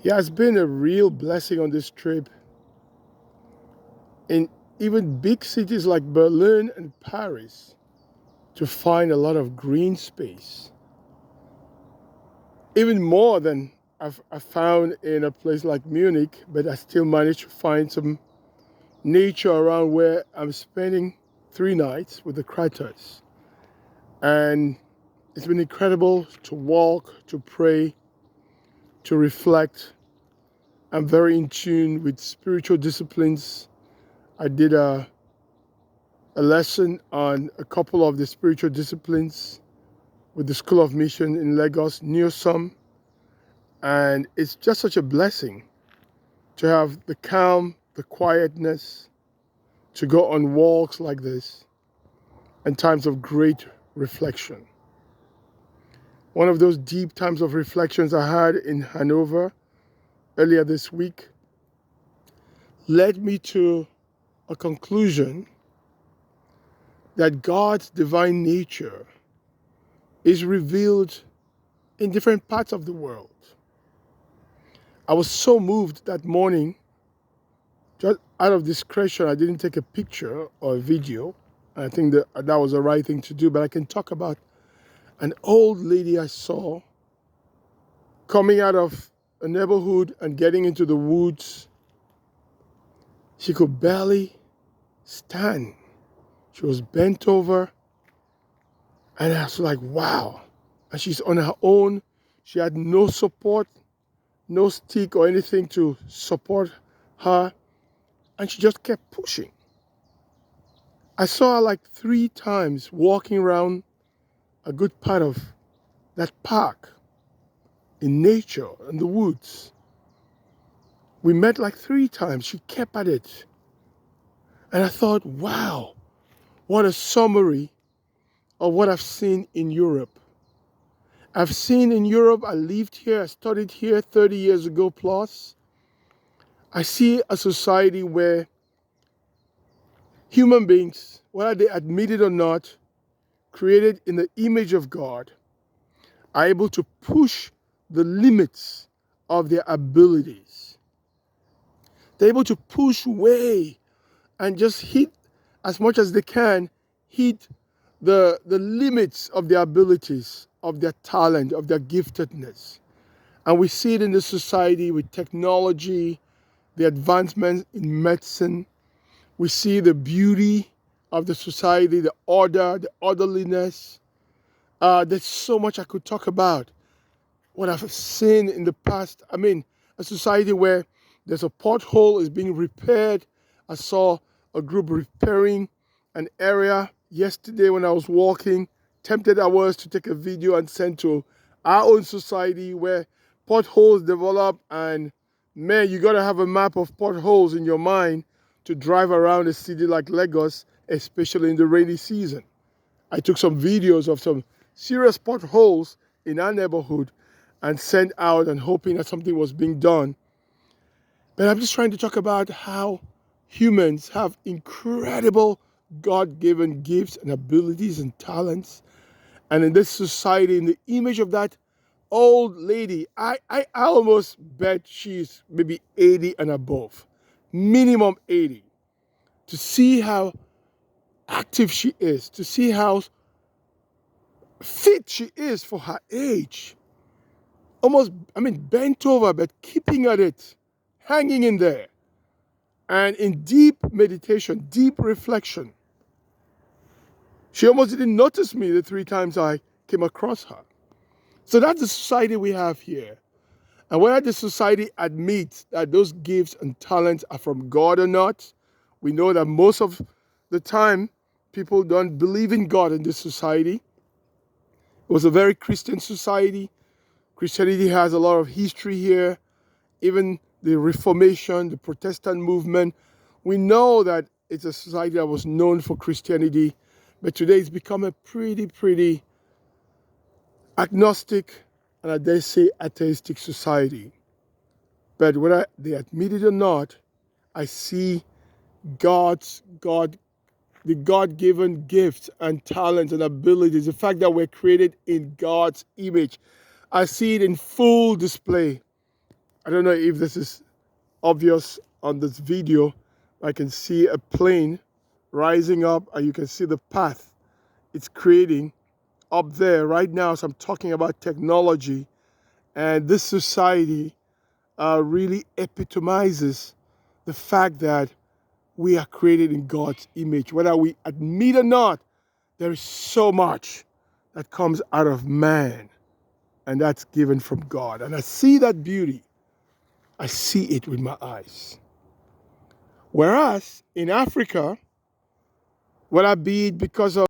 It has been a real blessing on this trip. In even big cities like Berlin and Paris, to find a lot of green space, even more than I found in a place like Munich, but I still managed to find some nature around where I'm spending 3 nights with the Kraters. And it's been incredible to walk, to pray, to reflect. I'm very in tune with spiritual disciplines. I did a lesson on a couple of the spiritual disciplines with the School of Mission in Lagos, NEOSUM. And it's just such a blessing to have the calm, the quietness, to go on walks like this and times of great reflection. One of those deep times of reflections I had in Hanover earlier this week led me to a conclusion that God's divine nature is revealed in different parts of the world. I was so moved that morning, just out of discretion, I didn't take a picture or a video. I think that was the right thing to do, but I can talk about an old lady I saw coming out of a neighborhood and getting into the woods. She could barely stand. She was bent over, and I was like, wow. And she's on her own. She had no support, no stick or anything to support her, and she just kept pushing. I saw her like 3 times walking around a good part of that park in nature, in the woods. We met like 3 times. She kept at it. And I thought, wow, what a summary of what I've seen in Europe. I've seen in Europe, I lived here, I studied here 30 years ago plus. I see a society where human beings, whether they admit it or not, created in the image of God, are able to push the limits of their abilities. They're able to push way and just hit as much as they can, hit the limits of their abilities, of their talent, of their giftedness. And we see it in the society with technology, the advancements in medicine. We see the beauty of the society, the order, the orderliness. There's so much I could talk about. What I've seen in the past, I mean, a society where there's a pothole is being repaired. I saw a group repairing an area yesterday when I was walking. Tempted I was to take a video and send to our own society where potholes develop, and man, you gotta have a map of potholes in your mind to drive around a city like Lagos, especially in the rainy season. I took some videos of some serious potholes in our neighborhood and sent out and hoping that something was being done. But I'm just trying to talk about how humans have incredible God-given gifts and abilities and talents. And in this society, in the image of that old lady, I almost bet she's maybe 80 and above, minimum 80. To see how active she is, to see how fit she is for her age. Almost, I mean, bent over, but keeping at it, hanging in there. And in deep meditation, deep reflection. She almost didn't notice me the 3 times I came across her. So that's the society we have here. And whether the society admits that those gifts and talents are from God or not, we know that most of the time people don't believe in God in this society. It was a very Christian society. Christianity has a lot of history here. Even the Reformation, the Protestant movement. We know that it's a society that was known for Christianity, but today it's become a pretty agnostic and I dare say atheistic society. But whether they admit it or not, I see the God-given gifts and talents and abilities, the fact that we're created in God's image. I see it in full display I don't know if this is obvious on this video. I can see a plane rising up, and you can see the path it's creating up there right now. So I'm talking about technology, and this society really epitomizes the fact that we are created in God's image. Whether we admit or not, there is so much that comes out of man, and that's given from God. And I see that beauty. I see it with my eyes. Whereas in Africa, whether be it because of